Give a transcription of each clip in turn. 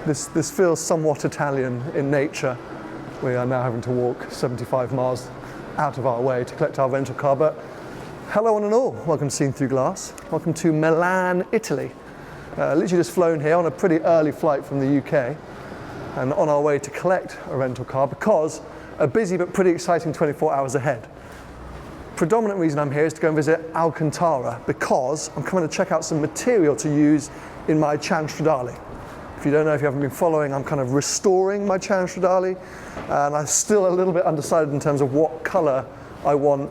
This feels somewhat Italian in nature. We are now having to walk 75 miles out of our way to collect our rental car, but hello one and all, welcome to Seen Through Glass. Welcome to Milan, Italy. Literally just flown here on a pretty early flight from the UK and on our way to collect a rental car because a busy but pretty exciting 24 hours ahead. Predominant reason I'm here is to go and visit Alcantara because I'm coming to check out some material to use in my Cilindri. If you don't know, if you haven't been following, I'm kind of restoring my Cilindri, and I'm still a little bit undecided in terms of what colour I want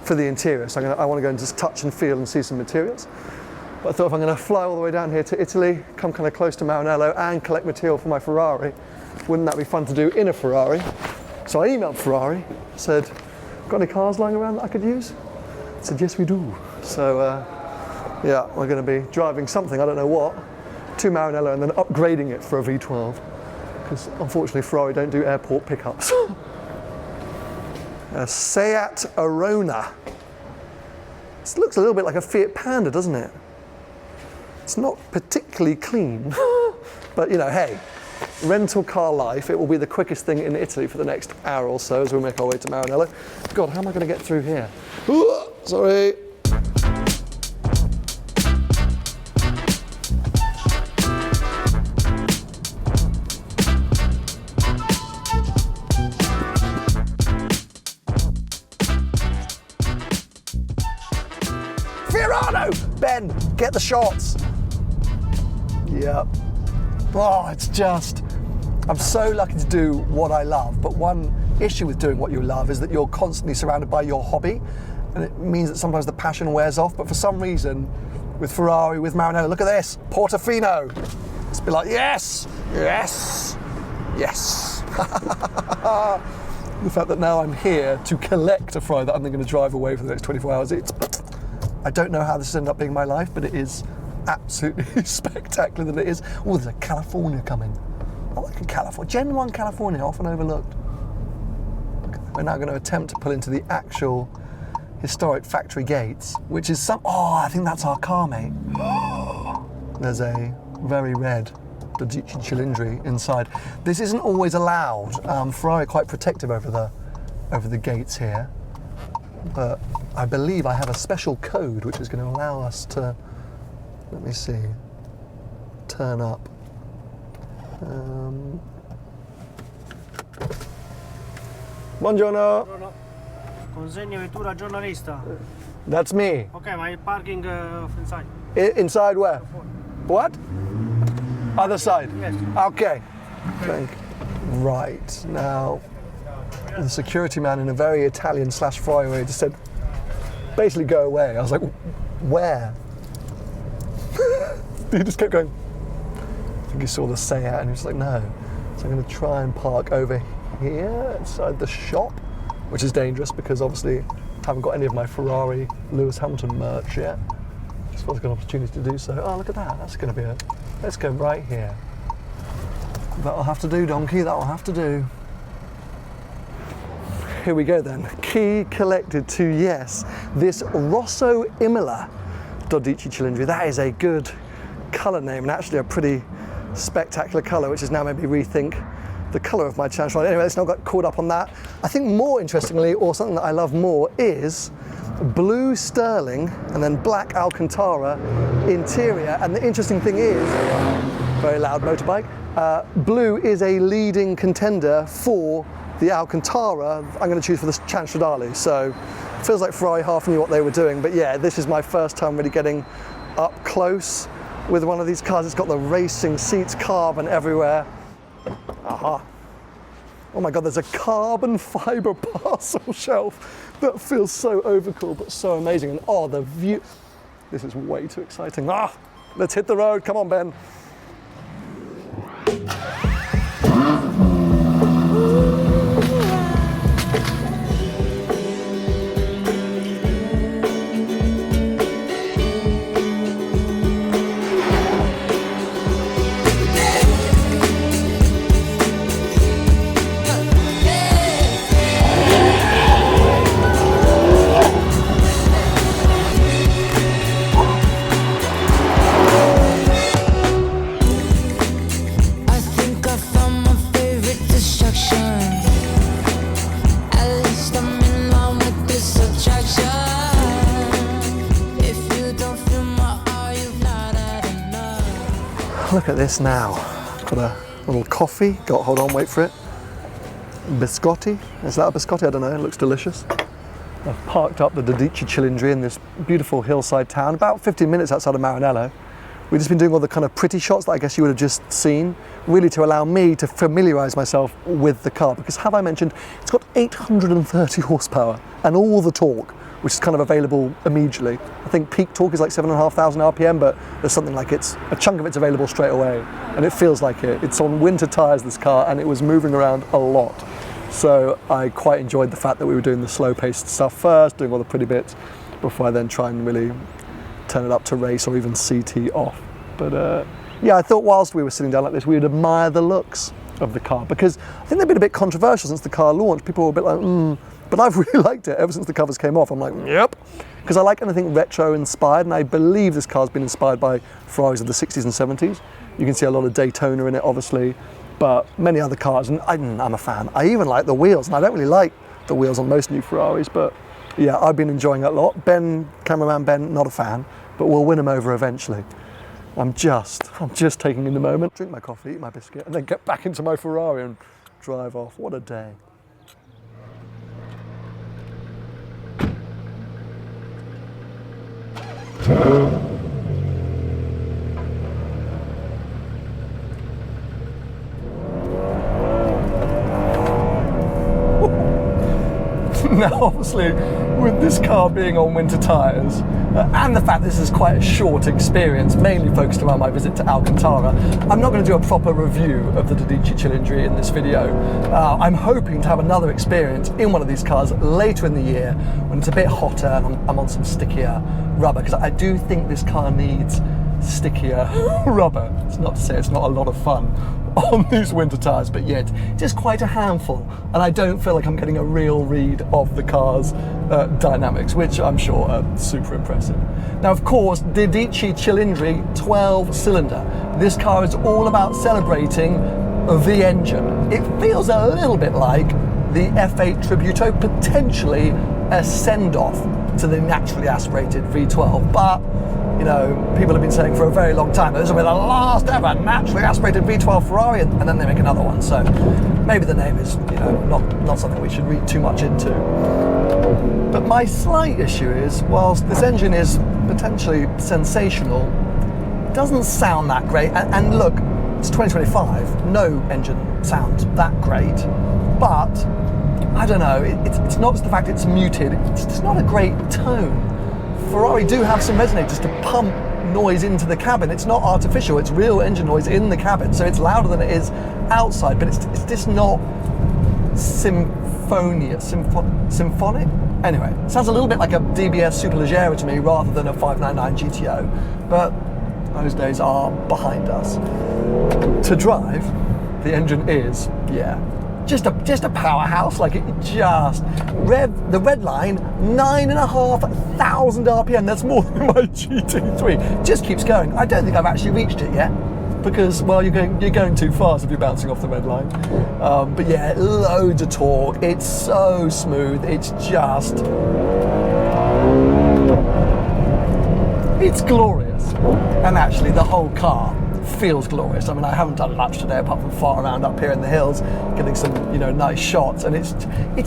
for the interior. So I want to go and just touch and feel and see some materials. But I thought if I'm going to fly all the way down here to Italy, come kind of close to Maranello and collect material for my Ferrari, wouldn't that be fun to do in a Ferrari? So I emailed Ferrari, said, got any cars lying around that I could use? I said, yes we do. So yeah, we're going to be driving something, I don't know what, to Maranello and then upgrading it for a V12. Because unfortunately Ferrari don't do airport pickups. A Seat Arona. This looks a little bit like a Fiat Panda, doesn't it? It's not particularly clean, but you know, hey, rental car life, it will be the quickest thing in Italy for the next hour or so as we make our way to Maranello. God, how am I going to get through here? Ooh, sorry. Ben, get the shots. Yep. Oh, it's just, I'm so lucky to do what I love, but one issue with doing what you love is that you're constantly surrounded by your hobby, and it means that sometimes the passion wears off, but for some reason, with Ferrari, with Maranello, look at this, Portofino. It's be like, yes, yes, yes. The fact that now I'm here to collect a Ferrari that I'm then going to drive away for the next 24 hours, I don't know how this has ended up being my life, but it is absolutely spectacular that it is. Oh, there's a California coming. I like a California. Gen 1 California, often overlooked. We're now going to attempt to pull into the actual historic factory gates, which is I think that's our car, mate. There's a very red Dodici Cilindri inside. This isn't always allowed. Ferrari are quite protective over the gates here. But I believe I have a special code which is going to allow us to, let me see, turn up. Buongiorno. Buongiorno. Consegna vettura giornalista. That's me. Okay, my parking inside. Inside where? What? Other side? Yes. Okay. Thank you. Right, now, the security man in a very Italian / Ferrari way just said, basically go away. I was like, where? He just kept going. I think he saw the Seat and he was like, no. So I'm going to try and park over here inside the shop, which is dangerous because obviously I haven't got any of my Ferrari Lewis Hamilton merch yet. Just felt like an opportunity to do so. Oh, look at that. That's going to be it. Let's go right here. That'll have to do, donkey. That'll have to do. Here we go then. Key collected to, yes, this Rosso Imola Dodici Cilindri. That is a good colour name and actually a pretty spectacular colour, which has now made me rethink the colour of my Cilindri. Anyway, let's not get caught up on that. I think more interestingly, or something that I love more, is blue sterling and then black Alcantara interior. And the interesting thing is, very loud motorbike, blue is a leading contender for the Alcantara I'm going to choose for this Cilindri. So it feels like Ferrari half knew what they were doing, but yeah, this is my first time really getting up close with one of these cars. It's got the racing seats, carbon everywhere. Aha. Oh my God, there's a carbon fiber parcel shelf that feels so overcool but so amazing. And oh, the view. This is way too exciting. Let's hit the road. Come on, Ben. Look at this now. Got a little coffee. Hold on, wait for it. Biscotti. Is that a biscotti? I don't know. It looks delicious. I've parked up the Dodici Cilindri in this beautiful hillside town, about 15 minutes outside of Maranello. We've just been doing all the kind of pretty shots that I guess you would have just seen, really to allow me to familiarise myself with the car, because have I mentioned, it's got 830 horsepower and all the torque, which is kind of available immediately. I think peak torque is like 7,500 RPM, but there's something like a chunk of it's available straight away, and it feels like it. It's on winter tyres, this car, and it was moving around a lot. So I quite enjoyed the fact that we were doing the slow-paced stuff first, doing all the pretty bits, before I then try and really turn it up to race or even CT off. But yeah, I thought whilst we were sitting down like this, we would admire the looks of the car, because I think they've been a bit controversial since the car launched. People were a bit like, but I've really liked it ever since the covers came off. I'm like, yep, because I like anything retro inspired, and I believe this car's been inspired by Ferraris of the 60s and 70s. You can see a lot of Daytona in it, obviously, but many other cars, and I'm a fan. I even like the wheels, and I don't really like the wheels on most new Ferraris, but yeah, I've been enjoying it a lot. Cameraman Ben, not a fan, but we'll win him over eventually. I'm just taking in the moment, drink my coffee, eat my biscuit, and then get back into my Ferrari and drive off. What a day. Now, obviously, with this car being on winter tyres, and the fact this is quite a short experience, mainly focused around my visit to Alcantara, I'm not going to do a proper review of the Dodici Cilindri in this video. I'm hoping to have another experience in one of these cars later in the year, when it's a bit hotter and I'm on some stickier rubber, because I do think this car needs stickier rubber. It's not to say it's not a lot of fun on these winter tyres, but yet just quite a handful, and I don't feel like I'm getting a real read of the car's dynamics, which I'm sure are super impressive. Now, of course, Dodici Cilindri 12-cylinder. This car is all about celebrating the engine. It feels a little bit like the F8 Tributo, potentially a send-off to the naturally aspirated V12, but you know, people have been saying for a very long time that this will be the last ever naturally aspirated V12 Ferrari, and then they make another one. So maybe the name is, you know, not something we should read too much into. But my slight issue is, whilst this engine is potentially sensational, it doesn't sound that great. And look, it's 2025. No engine sounds that great, but I don't know. It's not just the fact it's muted. It's just not a great tone. Ferrari do have some resonators to pump noise into the cabin. It's not artificial, it's real engine noise in the cabin, so it's louder than it is outside, but it's just not symphonic? Anyway, it sounds a little bit like a DBS Superleggera to me rather than a 599 GTO, but those days are behind us. To drive, the engine is, yeah, just a powerhouse. Like, it just the red line, 9,500 RPM. That's more than my GT3. Just keeps going. I don't think I've actually reached it yet, because, well, you're going too fast if you're bouncing off the red line. But yeah, loads of torque. It's so smooth. It's glorious. And actually, the whole car feels glorious. I mean, I haven't done much today apart from fart around up here in the hills, getting some, you know, nice shots, and it's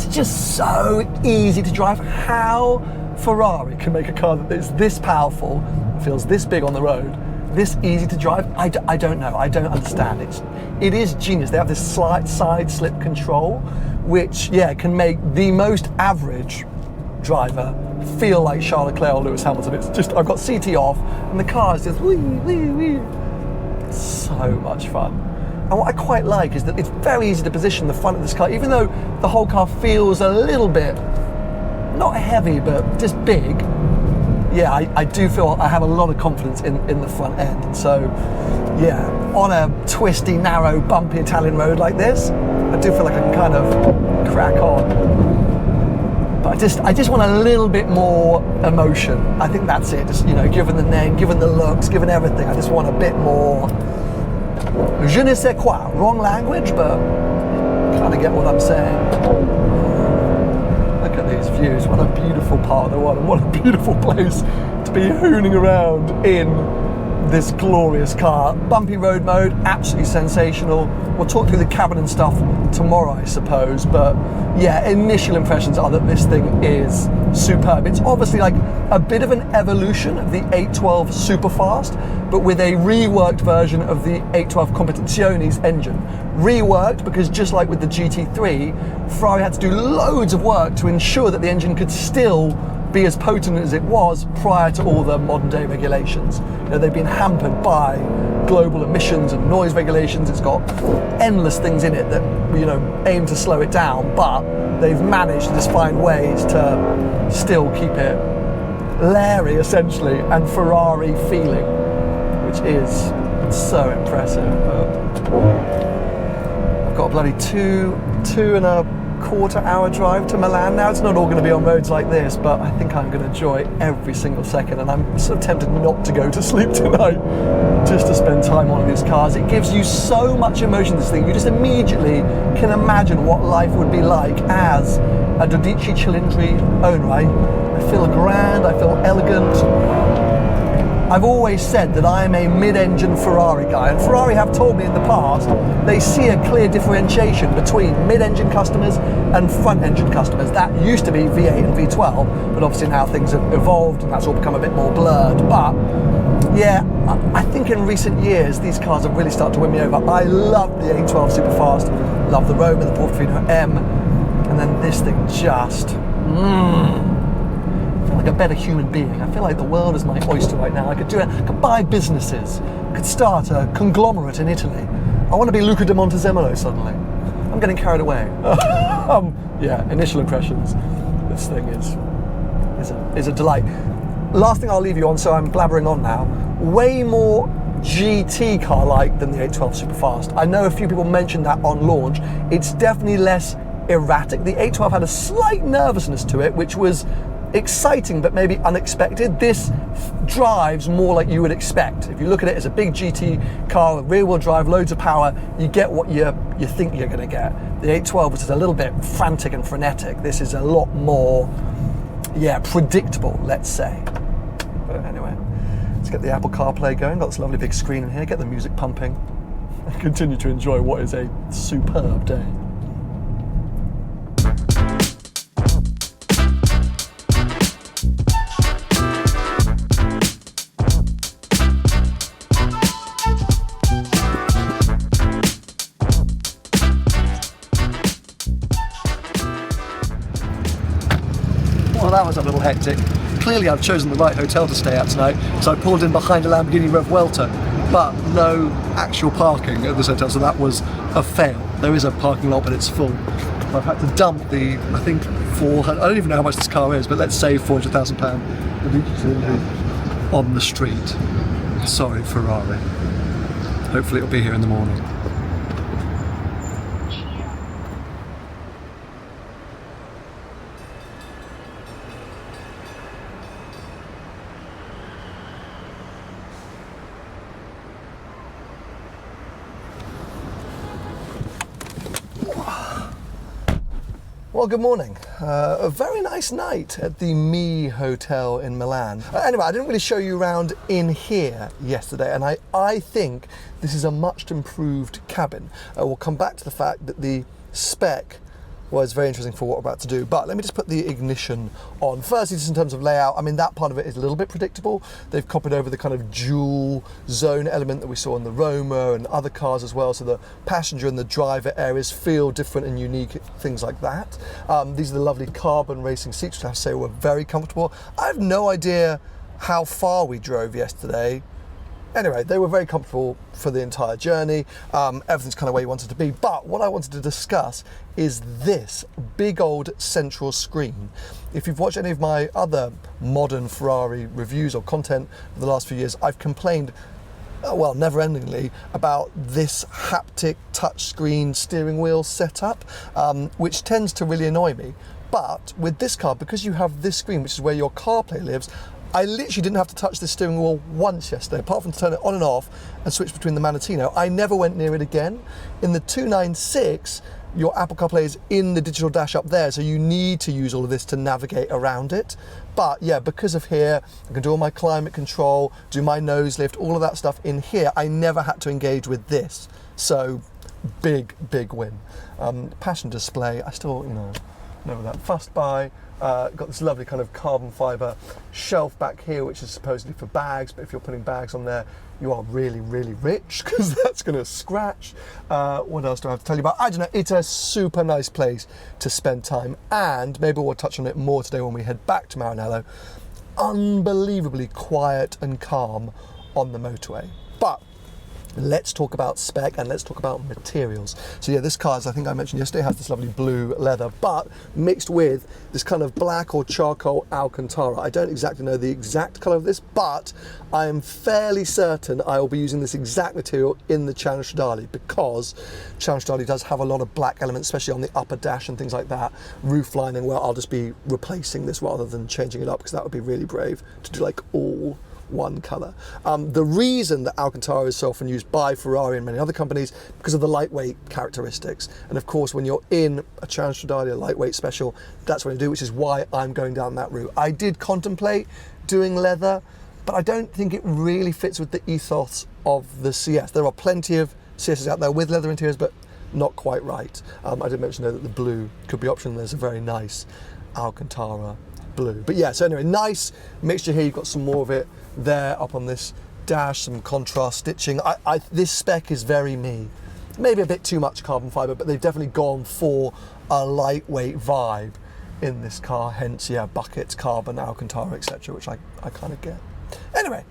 just so easy to drive. How Ferrari can make a car that is this powerful, feels this big on the road, this easy to drive, I don't know. I don't understand. It is genius. They have this side slip control, which, yeah, can make the most average driver feel like Charles Leclerc or Lewis Hamilton. It's just, I've got CT off, and the car is just wee, wee, wee. So much fun. And what I quite like is that it's very easy to position the front of this car, even though the whole car feels a little bit, not heavy, but just big. Yeah, I do feel I have a lot of confidence in the front end. And so, yeah, on a twisty, narrow, bumpy Italian road like this, I do feel like I can kind of crack on. But I just want a little bit more emotion. I think that's it. Just, you know, given the name, given the looks, given everything, I just want a bit more je ne sais quoi. Wrong language, but kind of get what I'm saying. Look at these views. What a beautiful part of the world, and what a beautiful place to be hooning around in this glorious car. Bumpy road mode, absolutely sensational. We'll talk through the cabin and stuff tomorrow, I suppose, but yeah, initial impressions are that this thing is superb. It's obviously like a bit of an evolution of the 812 Superfast, but with a reworked version of the 812 Competizione's engine. Reworked because just like with the GT3, Ferrari had to do loads of work to ensure that the engine could still be as potent as it was prior to all the modern day regulations. You know, they've been hampered by global emissions and noise regulations. It's got endless things in it that, you know, aim to slow it down, but they've managed to just find ways to still keep it Larry essentially and Ferrari feeling, which is so impressive. I've got a bloody two and a quarter hour drive to Milan now. It's not all going to be on roads like this, but I think I'm going to enjoy every single second, and I'm sort of tempted not to go to sleep tonight just to spend time on these cars. It gives you so much emotion, this thing. You just immediately can imagine what life would be like as a Dodici Cilindri owner. I feel grand, I feel elegant. I've always said that I'm a mid-engine Ferrari guy, and Ferrari have told me in the past they see a clear differentiation between mid-engine customers and front-engine customers. That used to be V8 and V12, but obviously now things have evolved and that's all become a bit more blurred. But yeah, I think in recent years these cars have really started to win me over. I love the 812 Superfast, love the Roma, the Portofino M, and then this thing just I feel like a better human being. I feel like the world is my oyster right now. I could buy businesses, I could start a conglomerate in Italy. I want to be Luca de Montezemolo suddenly. I'm getting carried away. Yeah, initial impressions. This thing is a delight. Last thing I'll leave you on, so I'm blabbering on now. Way more GT car-like than the 812 Superfast. I know a few people mentioned that on launch. It's definitely less erratic. The 812 had a slight nervousness to it, which was exciting but maybe unexpected. This drives more like you would expect. If you look at it as a big GT car, rear-wheel drive, loads of power, you get what you think you're going to get. The 812 was just a little bit frantic and frenetic. This is a lot more, yeah, predictable, let's say. But anyway, let's get the Apple CarPlay going. Got this lovely big screen in here, get the music pumping, and continue to enjoy what is a superb day. Well, that was a little hectic. Clearly I've chosen the right hotel to stay at tonight, so I pulled in behind a Lamborghini Revuelta, but no actual parking at this hotel, so that was a fail. There is a parking lot, but it's full. I've had to dump the, I think, I don't even know how much this car is, but let's say £400,000 on the street. Sorry, Ferrari. Hopefully it'll be here in the morning. Well, good morning. A very nice night at the Mi Hotel in Milan. Anyway, I didn't really show you around in here yesterday, and I think this is a much improved cabin. We'll come back to the fact that the spec was very interesting for what we're about to do, but let me just put the ignition on. Firstly, just in terms of layout, I mean, that part of it is a little bit predictable. They've copied over the kind of dual zone element that we saw in the Roma and other cars as well, so the passenger and the driver areas feel different and unique, things like that. These are the lovely carbon racing seats, which I have to say were very comfortable. I have no idea how far we drove yesterday. Anyway, they were very comfortable for the entire journey. Everything's kind of where you wanted to be. But what I wanted to discuss is this big old central screen. If you've watched any of my other modern Ferrari reviews or content for the last few years, I've complained, well, never-endingly, about this haptic touchscreen steering wheel setup, which tends to really annoy me. But with this car, because you have this screen, which is where your CarPlay lives, I literally didn't have to touch the steering wheel once yesterday, apart from to turn it on and off and switch between the Manettino. I never went near it again. In the 296, your Apple CarPlay is in the digital dash up there, so you need to use all of this to navigate around it. But yeah, because of here, I can do all my climate control, do my nose lift, all of that stuff in here. I never had to engage with this. So big win. Passenger display, I still, never that fussed by. Got this lovely kind of carbon fibre shelf back here, which is supposedly for bags, but if you're putting bags on there, you are really rich, because that's going to scratch. What else do I have to tell you about? I don't know, it's a super nice place to spend time, and maybe we'll touch on it more today when we head back to Maranello. Unbelievably quiet and calm on the motorway. But let's talk about spec and let's talk about materials. So yeah, this car, as I think I mentioned yesterday, has this lovely blue leather, but mixed with this kind of black or charcoal Alcantara. I don't exactly know the exact colour of this, but I am fairly certain I will be using this exact material in the Cilindri Stradale, because Cilindri Stradale does have a lot of black elements, especially on the upper dash and things like that. Roof lining, well, I'll just be replacing this rather than changing it up, because that would be really brave to do like all one colour. The reason that Alcantara is so often used by Ferrari and many other companies, because of the lightweight characteristics. And of course, when you're in a Cilindri Stradale, a lightweight special, that's what you do, which is why I'm going down that route. I did contemplate doing leather, but I don't think it really fits with the ethos of the CS. There are plenty of CSs out there with leather interiors, but not quite right. I did mention though that the blue could be optional. There's a very nice Alcantara blue. But yeah, so anyway, nice mixture here. You've got some more of it there up on this dash, some contrast stitching. This spec is very me. Maybe a bit too much carbon fibre, but they've definitely gone for a lightweight vibe in this car, hence, yeah, buckets, carbon, Alcantara, etc., which I kind of get. Anyway,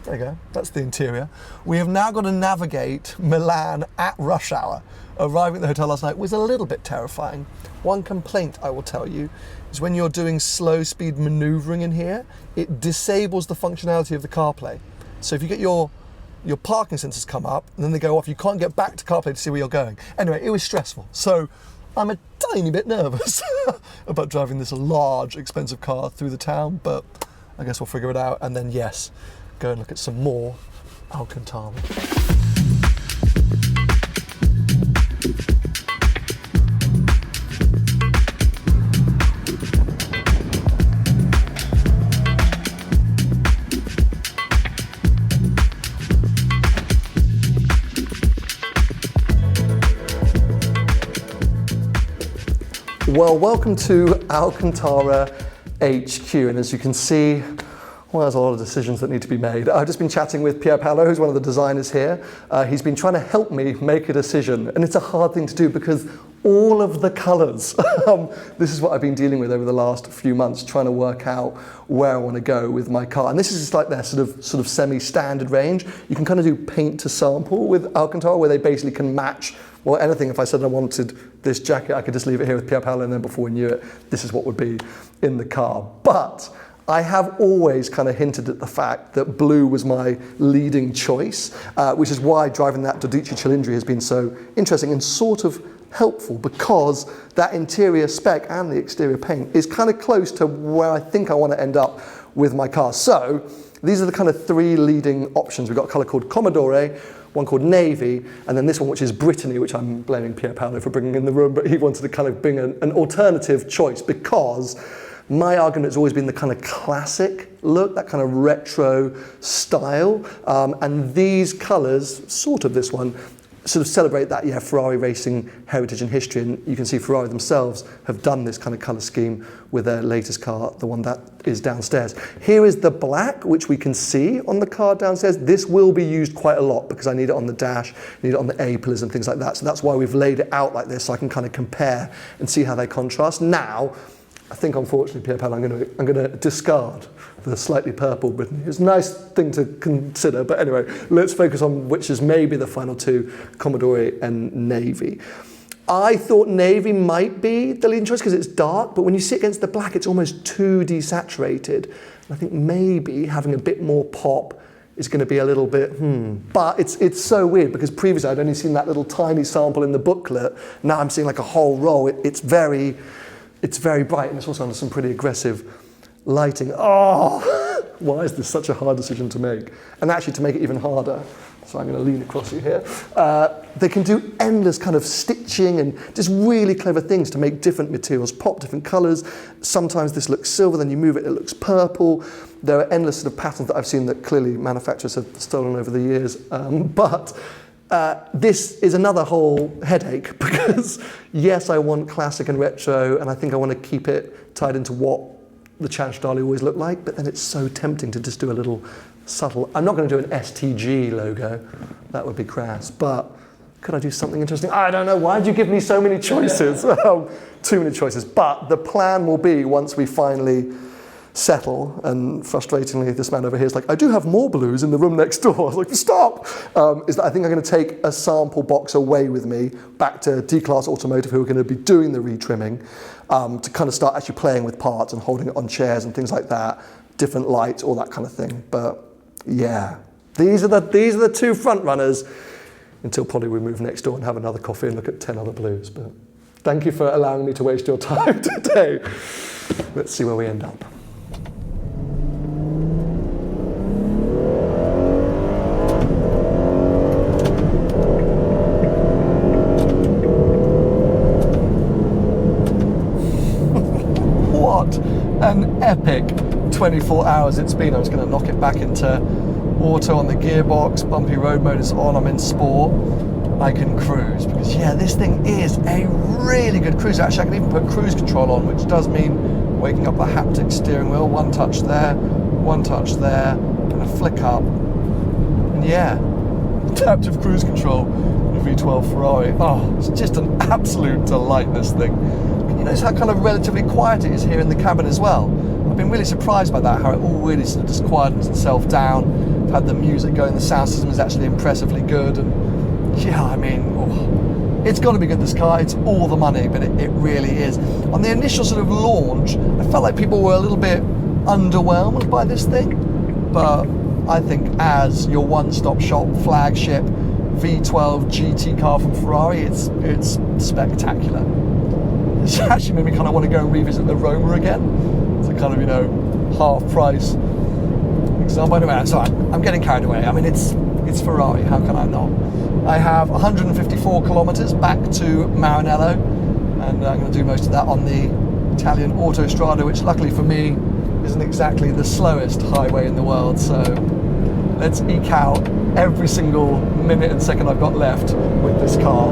there you go, that's the interior. We have now got to navigate Milan at rush hour. Arriving at the hotel last night was a little bit terrifying. One complaint I will tell you is when you're doing slow speed manoeuvring in here, it disables the functionality of the CarPlay. So if you get your parking sensors come up and then they go off, you can't get back to CarPlay to see where you're going. Anyway, it was stressful. So I'm a tiny bit nervous about driving this large, expensive car through the town, but I guess we'll figure it out. And then yes, go and look at some more Alcantara. Well, welcome to Alcantara HQ, and as you can see, well, there's a lot of decisions that need to be made. I've just been chatting with Pier Paolo, who's one of the designers here. He's been trying to help me make a decision, and it's a hard thing to do because all of the colours. This is what I've been dealing with over the last few months, trying to work out where I want to go with my car. And this is just like their sort of semi-standard range. You can kind of do paint to sample with Alcantara, where they basically can match, well, anything. If I said I wanted this jacket, I could just leave it here with Pier Paolo, and then before we knew it, this is what would be in the car. But I have always kind of hinted at the fact that blue was my leading choice, which is why driving that Dodici Cilindri has been so interesting and sort of helpful, because that interior spec and the exterior paint is kind of close to where I think I want to end up with my car. So these are the kind of three leading options. We've got a colour called Commodore, one called Navy, and then this one, which is Brittany, which I'm blaming Pier Paolo for bringing in the room, but he wanted to kind of bring an alternative choice, because my argument has always been the kind of classic look, that kind of retro style, and these colours, sort of this one, sort of celebrate that, yeah, Ferrari racing heritage and history, and you can see Ferrari themselves have done this kind of colour scheme with their latest car, the one that is downstairs. Here is the black, which we can see on the car downstairs. This will be used quite a lot because I need it on the dash, need it on the A-pillars and things like that, so that's why we've laid it out like this, so I can kind of compare and see how they contrast. Now, I think, unfortunately, Pier Paolo, I'm going to discard the slightly purple Brittany. It's a nice thing to consider, but anyway, let's focus on which is maybe the final two, Commodore and Navy. I thought Navy might be the leading choice because it's dark, but when you see it against the black, it's almost too desaturated. And I think maybe having a bit more pop is going to be a little bit, But it's so weird because previously I'd only seen that little tiny sample in the booklet. Now I'm seeing like a whole roll. It's very bright, and it's also under some pretty aggressive lighting. Oh, why is this such a hard decision to make? And actually, to make it even harder, so I'm going to lean across you here. they can do endless kind of stitching and just really clever things to make different materials pop, different colours. Sometimes this looks silver, then you move it, it looks purple. There are endless sort of patterns that I've seen that clearly manufacturers have stolen over the years. But this is another whole headache because yes, I want classic and retro, and I think I want to keep it tied into what the Cilindri always look like, but then it's so tempting to just do a little subtle, I'm not going to do an STG logo, that would be crass, but could I do something interesting? I don't know, why did you give me so many choices? Too many choices, but the plan will be once we finally settle, and frustratingly this man over here is like, I do have more blues in the room next door. I was like, stop! Is that I think I'm going to take a sample box away with me back to D-Class Automotive, who are going to be doing the retrimming, to kind of start actually playing with parts and holding it on chairs and things like that, different lights, all that kind of thing. But yeah, these are the two front runners until probably we move next door and have another coffee and look at 10 other blues. But thank you for allowing me to waste your time today. Let's see where we end up. What an epic 24 hours it's been. I was going to knock it back into auto on the gearbox, bumpy road mode is on, I'm in sport, I can cruise. Because yeah, this thing is a really good cruiser. Actually, I can even put cruise control on, which does mean waking up the haptic steering wheel, one touch there, and a flick up. And yeah, adaptive cruise control, the V12 Ferrari. Oh, it's just an absolute delight, this thing. You notice how kind of relatively quiet it is here in the cabin as well. I've been really surprised by that, how it all really sort of just quietens itself down. I've had the music going, the sound system is actually impressively good, and yeah, I mean, it's got to be good, this car. It's all the money, but it really is. On the initial sort of launch, I felt like people were a little bit underwhelmed by this thing, but I think as your one-stop shop flagship V12 GT car from Ferrari, it's spectacular. It's actually made me kind of want to go and revisit the Roma again. It's a kind of, you know, half price example. Anyway, sorry, I'm getting carried away. I mean, it's Ferrari, how can I not? I have 154 kilometers back to Maranello, and I'm going to do most of that on the Italian Autostrada, which luckily for me isn't exactly the slowest highway in the world, so let's eke out every single minute and second I've got left with this car.